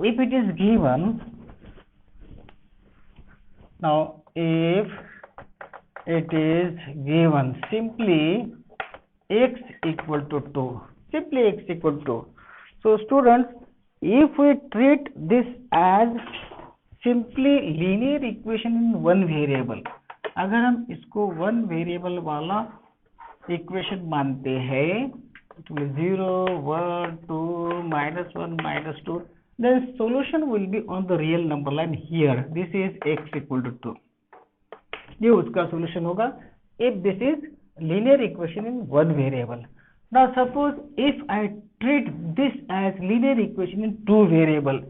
if it is given, now if it is given simply x equal to 2, simply x equal to 2. So students, if we treat this as simply linear equation in one variable, अगर हम इसको one variable वाला equation मानते हैं, 0 1 2 -1 -2, then solution will be on the real number line here. This is x equal to 2. ये उसका solution होगा if this is linear equation in one variable. Now suppose if I treat this as linear equation in two variable,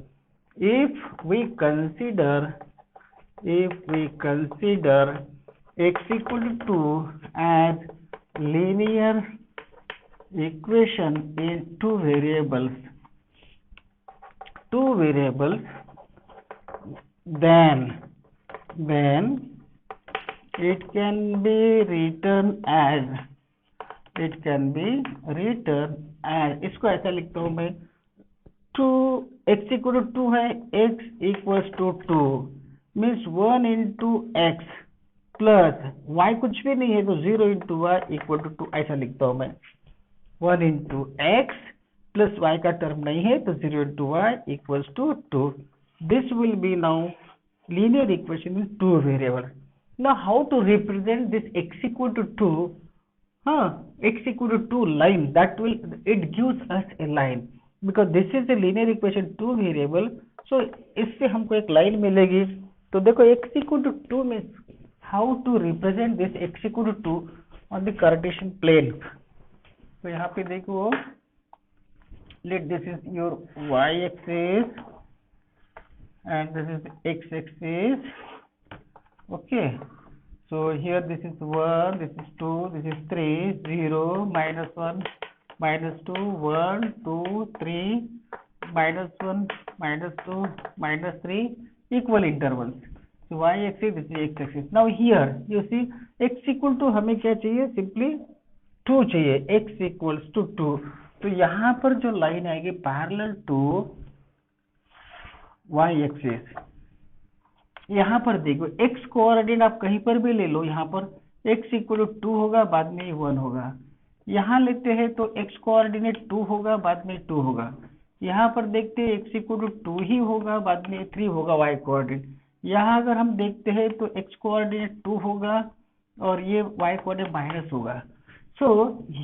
if we consider x equal to 2 as linear equation in two variables, then it can be written as, इसको ऐसा लिखता हूं मैं, 2 x equal to 2 है, x equals to 2 means 1 into x plus y कुछ भी नहीं है तो 0 into y equal to 2, ऐसा लिखता हूं मैं. 1 into x plus y का टर्म नहीं है तो 0 into y equals to 2. This will be now linear equation in two variable. Now how to represent this x equal to 2? X equal to 2 line, that will, it gives us a line because this is a linear equation two variable. So इससे हमको एक line मिलेगी. तो देखो x equal to 2 में how to represent this x equal to 2 on the Cartesian plane. तो यहाँ पे देखो, let this is your y axis and this is x axis. Okay, so here this is 1, this is 2, this is 3, 0, -1, -2, 1, 2, 3, -1, -2, -3, equal intervals. So y axis, this is x axis. Now here you see x equal to हमें क्या चाहिए, simply 2 चाहिए, x equals to 2. तो यहाँ पर जो line आएगी parallel to y axis, यहाँ पर देखो x कोऑर्डिनेट आप कहीं पर भी ले लो, यहाँ पर x इक्वल टू 2 होगा, बाद में 1 होगा. यहाँ लेते हैं तो x कोऑर्डिनेट 2 होगा, बाद में 2 होगा. यहाँ पर देखते हैं x इक्वल टू 2 ही होगा, बाद में 3 होगा y कोऑर्डिनेट. यहाँ अगर हम देखते हैं तो x कोऑर्डिनेट 2 होगा और ये y कोऑर्डिनेट माइनस होगा. So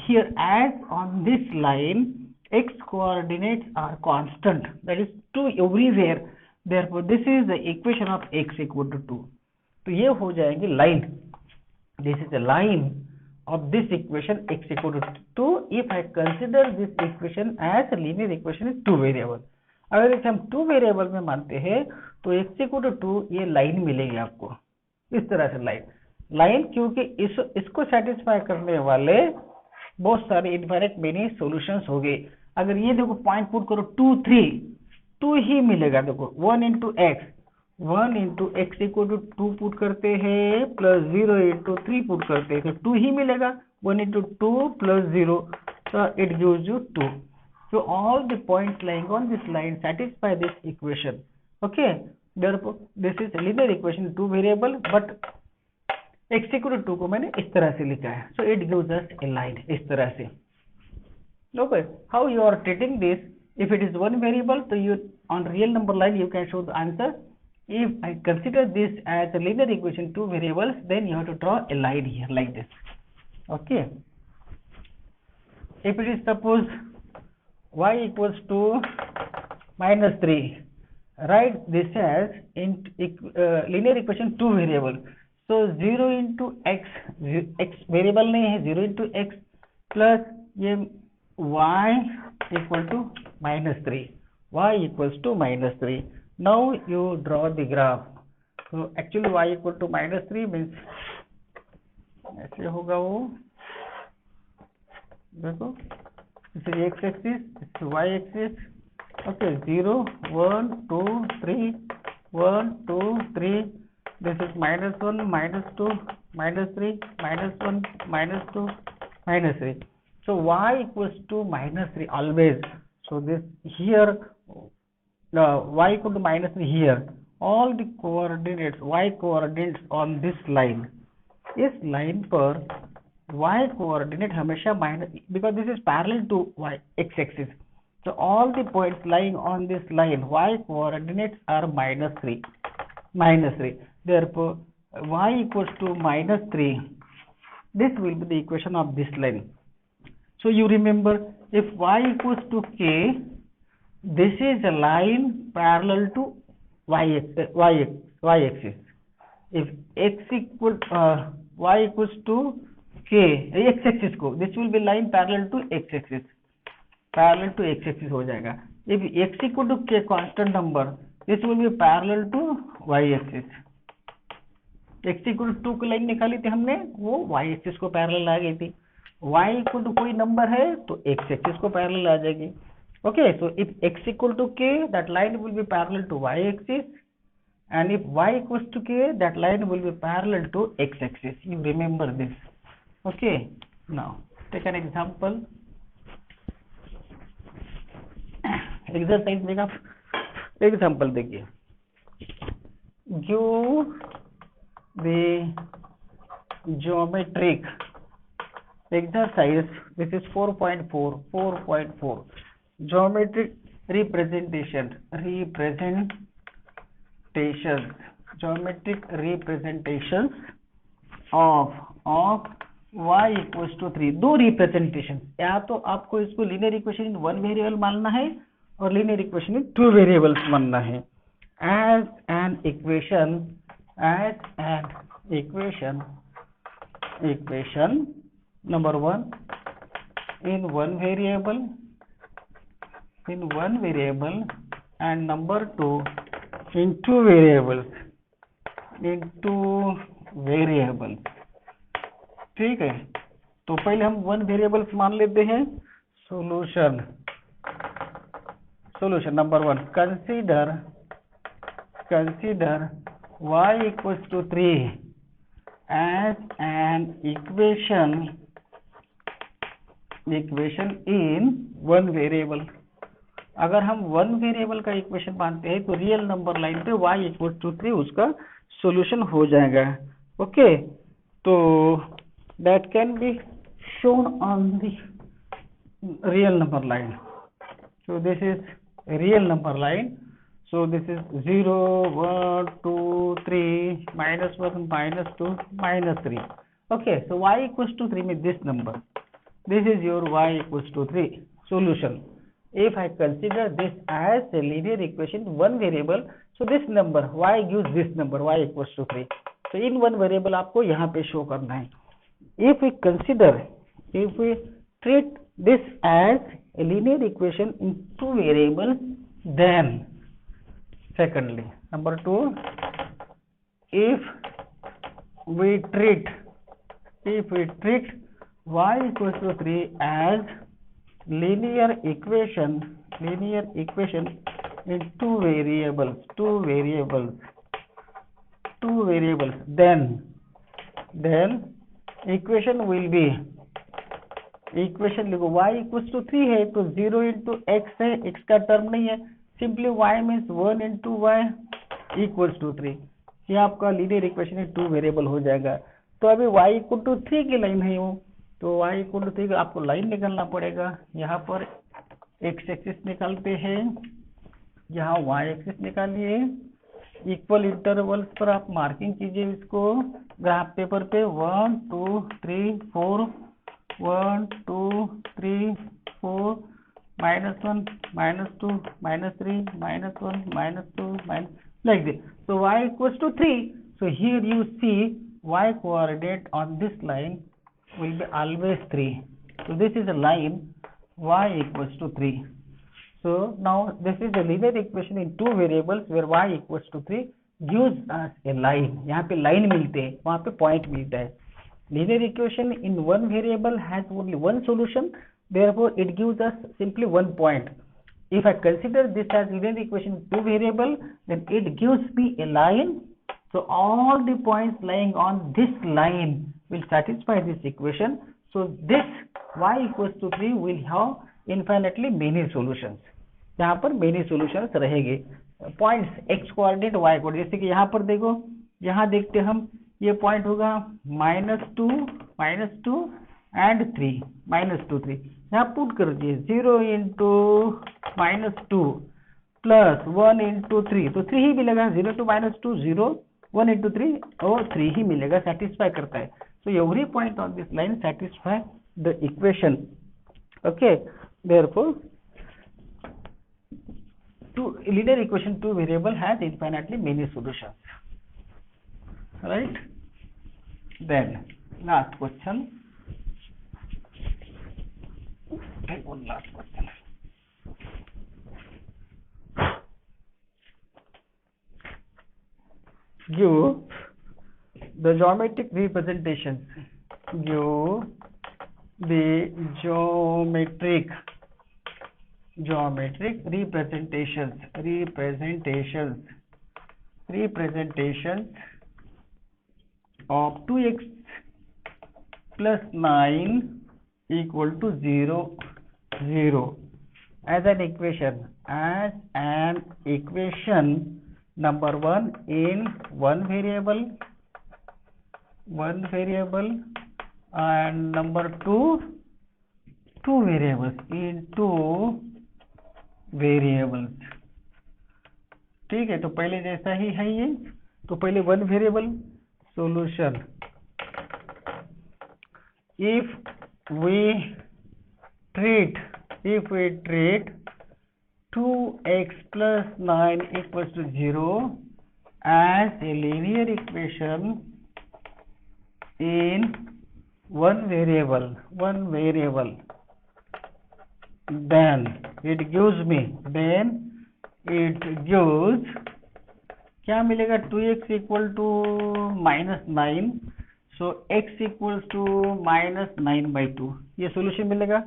here as on this line x coordinates are constant, that is 2 everywhere, therefore this is the equation of x equal to 2. तो ये हो जाएंगे line, this is the line of this equation x equal to 2 if I consider this equation as a linear equation in two variable. अगर इसे हम two variable में मानते हैं तो x equal to 2 ये लाइन मिलेगी आपको, इस तरह से लाइन, क्योंकि इसको सेटिस्फाई करने वाले बहुत सारे इनफाइनाइट मेनी सॉल्यूशंस हो गए. अगर ये देखो पॉइंट पुट करो 2 3, 2 ही मिलेगा. देखो 1 into x equal to 2 put करते हैं प्लस 0 into 3 पुट करते हैं तो 2 ही मिलेगा. 1 into 2 plus 0, so it gives you 2. So all the points lying on this line satisfy this equation. Okay, therefore this is a linear equation two variable, but x equal to 2 को मैंने इस तरह से लिखा है. So it gives us a line इस तरह से. Okay, how you are treating this? If it is one variable, so you on real number line you can show the answer. If I consider this as a linear equation two variables, then you have to draw a line here like this. Okay. If it is suppose y equals to -3, write this as in linear equation two variable. So 0 into x, x variable नहीं है, 0 into x plus ये y equal to -3, y equals to -3. Now you draw the graph. So actually y equal to -3 means ऐसे होगा वो, देखो this is x axis, this is y axis. Okay, 0 1 2 3, 1 2 3, this is -1 -2 -3 -1 -2 -3. So y equals to -3 always. So this here y equal to minus 3 here, all the coordinates, y coordinates on this line, इस line पर y coordinate हमेशा minus, because this is parallel to y x axis, so all the points lying on this line y coordinates are minus 3. Therefore y equals to minus 3. This will be the equation of this line. So you remember, if y equals to k, this is a line parallel to y axis. If x equal y equals to k, x axis को, this will be line parallel to x axis हो जाएगा. If x equal to k constant number, this will be parallel to y axis. x equal to 2 की line निकाली थी हमने, वो y axis को parallel आ गई थी. y equal to कोई नंबर है तो x axis को पैरेलल आ जाएगी. Okay, so if x equal to k, that line will be parallel to y axis, and if y equals to k, that line will be parallel to x axis. You remember this. Okay, now take an example. Exercise में आप example देखिए. Give the geometric exercise. This is 4.4. Geometric representations. Geometric representations of y equals to 3. दो representation, या तो आपको इसको linear equation in one variable मानना है और linear equation in two variables मानना है. As an equation number 1 in one variable and number 2 in two variables. ठीक है, तो पहले हम वन वेरिएबल्स मान लेते हैं. Solution number 1, consider y equals to 3 as an equation in one variable. अगर हम वन वेरिएबल का इक्वेशन मानते हैं तो रियल नंबर लाइन पे y equals to 3 उसका सॉल्यूशन हो जाएगा. ओके, तो that can be shown on the real number line. So this is a real number line. So this is 0, 1, 2, 3, minus 1, minus 2, minus 3. Okay, so y equals to 3 means this number. This is your y equals to 3 solution. If I consider this as a linear equation, one variable, so this number y gives this number y equals to 3. So in one variable आपको यहाँ पे show करना है. If we treat this as a linear equation in two variables, then secondly, number 2, if we treat y equals to 3 as linear equation in two variables, then equation will be, equation लिखो y equals to 3 है तो 0 into x है, x का term नहीं है, simply y means 1 into y equals to 3. ये आपका linear equation में टू वेरिएबल हो जाएगा. तो अभी y इक्वल टू 3 की लाइन है वो, तो y इक्वल टू 3 आपको लाइन निकालना पड़ेगा. यहाँ पर x एक्सिस निकालते हैं, यहाँ y एक्सिस निकालिए. इक्वल इंटरवल्स पर आप मार्किंग कीजिए इसको ग्राफ पेपर पे. 1 2 3 4, 1 2 3 4, -1 -2 -3 -1 -2 like this. So y equals to 3. So here you see y coordinate on this line will be always 3. So this is a line y equals to 3. So now this is a linear equation in two variables where y equals to 3 gives us a line. यहाँ पे line मिलते हैं, वहाँ पे point मिलता है. Linear equation in one variable has only one solution, therefore it gives us simply one point. If I consider this as linear equation in two variable, then it gives me a line. So all the points lying on this line will satisfy this equation. So this y equals to 3 will have infinitely many solutions. यहाँ पर many solutions रहेंगे। Points x coordinate y coordinate, जैसे कि यहाँ पर देखो, यहाँ देखते हम, ये पॉइंट होगा -2 एंड 3, -2 3, यहाँ पुट कर दिए 0 इंटू -2 प्लस 1 इंटू 3, तो 3 ही मिलेगा। 0 टू -2 0, 1 इंटू 3 और 3 ही मिलेगा, सेटिस्फाई करता है। So every point on this line satisfy the equation. Okay, therefore linear equation two variable has infinitely many solutions, right? Then last question, take one last question. Give the geometric representations, give the geometric representations of 2x plus 9 equal to 0 0 as an equation number 1 in one variable and number 2 two variables in two variables। ठीक है, तो पहले जैसा ही है ये, तो पहले one variable solution, if we treat 2x plus 9 equals to 0 as a linear equation in one variable, then it gives क्या मिलेगा, 2x equal to -9, so x equals to -9/2, ये सोल्यूशन मिलेगा।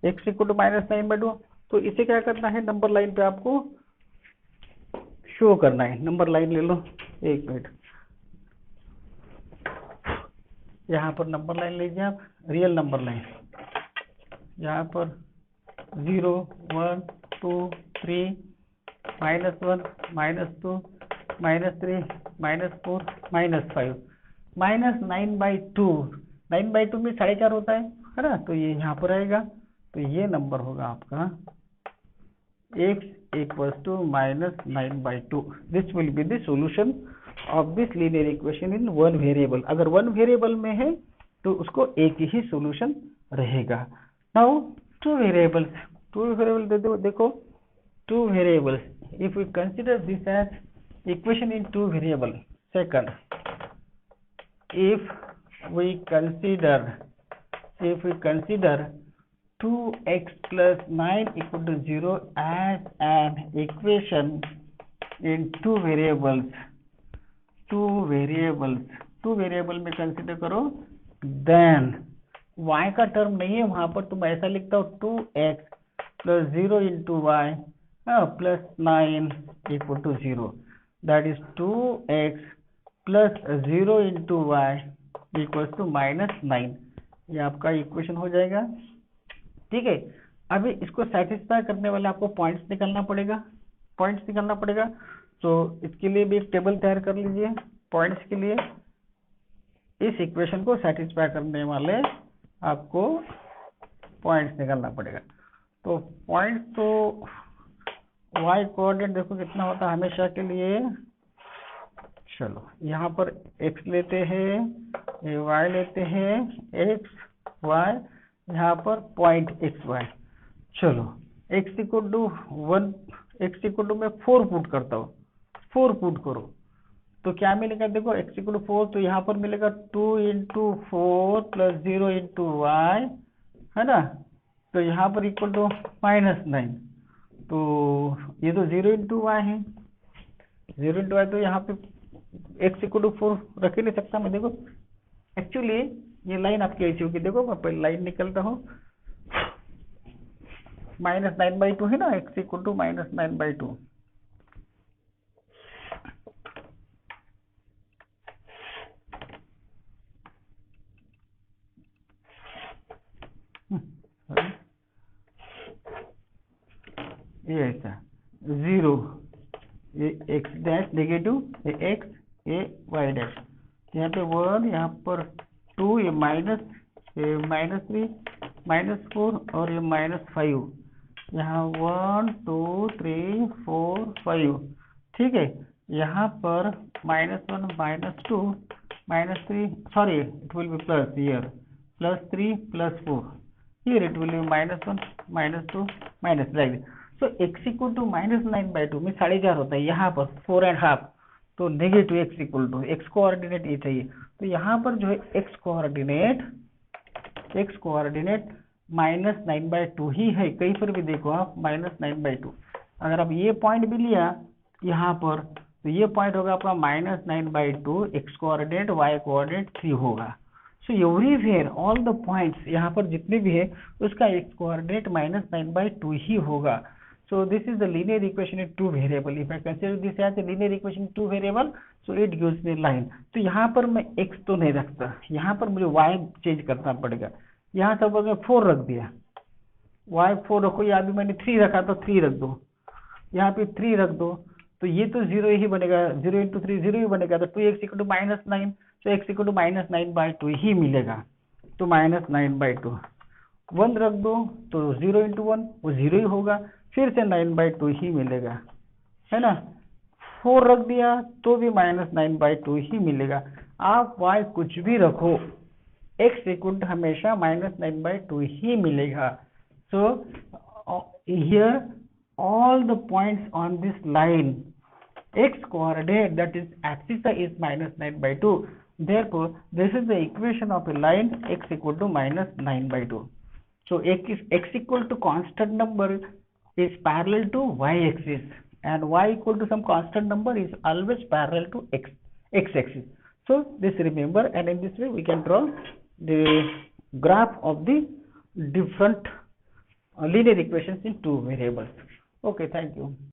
x इक्वल टू -9/2, तो इसे क्या करना है, number line पे आपको शो करना है। नंबर लाइन ले लो, एक मिनट, यहाँ पर नंबर लाइन लीजिए आप, रियल नंबर लाइन, यहाँ पर 0 1 2 3 -1 -2 -3 -4 -5 -9/2, 9/2 में 4.5 होता है ना, तो ये यहाँ पर आएगा, तो ये नंबर होगा आपका x equals to -9/2। This will be the solution of this linear equation in one variable. अगर वन वेरिएबल में है तो उसको एक ही सॉल्यूशन रहेगा। नाउ टू वेरिएबल देखो, two variables, if we consider this as equation in two variable, second, if we consider 2x plus 9 equal to 0 as an equation in two variables में consider करो, then y का term नहीं है वहां पर, तो मैं ऐसा लिखता हूँ 2x plus 0 into y plus 9 equal to 0, that is 2x plus 0 into y equals to -9, ये आपका इक्वेशन हो जाएगा। ठीक है, अभी इसको सेटिस्फाई करने वाले आपको पॉइंट्स निकालना पड़ेगा, तो इसके लिए भी एक टेबल तैयार कर लीजिए। पॉइंट्स के लिए इस इक्वेशन को सेटिस्फाई करने वाले आपको पॉइंट्स निकालना पड़ेगा। तो पॉइंट तो y कोऑर्डिनेट देखो कितना होता है हमेशा के लिए, चलो यहाँ पर x लेते हैं, y लेते हैं, x y, यहाँ पर पॉइंट x y, चलो x इक्वल टू मैं 4 पुट करता हूँ, 4 पुट करो तो क्या मिलेगा, देखो x इक्वल टू 4, तो यहाँ पर मिलेगा 2 इंटू 4 प्लस 0 इंटू वाई, है ना, तो यहाँ पर इक्वल टू -9, तो ये तो 0 इंटू वाई है, 0 इंटू वाई, तो यहाँ पे x इक्वल टू 4 रख ही नहीं सकता मैं। देखो एक्चुअली ये लाइन आपकी ऐसी होगी, देखो मैं पहले लाइन निकलता हूँ, -9/2 है ना, x इक्वल टू -9/2, ये ऐसा 0, ये x डैश नेगेटिव, ये x, ये y डैश, यहाँ पे 1, यहाँ पर 2, ये -3, -4 और ये -5, यहाँ 1 2 3 4 5, ठीक है। यहाँ पर -1 -2 -3, sorry it will be plus here, +3 +4, here it will be -1 -2 minus, right. So x equal to -9/2 में 4.5 होता है, यहाँ पर 4.5, तो नेगेटिव x कोऑर्डिनेट ये चाहिए। तो यहाँ पर जो है x कोऑर्डिनेट -9/2 ही है, कहीं पर भी देखो आप -9/2। अगर आप ये पॉइंट भी लिया यहाँ पर, तो ये पॉइंट होगा आपका -9/2, x कोऑर्डिनेट y कोऑर्डिनेट 3 होगा। So everywhere all the points यहाँ पर जितने भी है उसका x कोऑर्डिनेट -9/2 ही होगा। So this is the linear equation in two variable. If I consider this as a linear equation in two variable, so it gives me line. तो यहाँ पर मैं x तो नहीं रखता, यहाँ पर मुझे y चेंज करना पड़ेगा। यहाँ सपोज मैं 4 रख दिया, y 4 रखो, या अभी मैंने 3 रखा तो 3 रख दो, यहाँ पे 3 रख दो, तो ये तो 0 ही बनेगा, 0 × 3 0 ही बनेगा, तो 2x = -9, तो x = -9/2 ही मिलेगा, तो -9/2। 1 रख दो तो 0 × 1 वो 0 ही होगा, फिर से 9/2 ही मिलेगा, है ना। 4 रख दिया तो भी -9/2 ही मिलेगा। आप y कुछ भी रखो, x इक्वल हमेशा -9/2 ही मिलेगा। So here all the points on this line, x coordinate, that is axis is -9/2. Therefore, this is the equation of a line x = -9/2. So x equal to constant number is parallel to y axis, and y equal to some constant number is always parallel to x axis. So this remember, and in this way we can draw the graph of the different linear equations in two variables. Okay, thank you.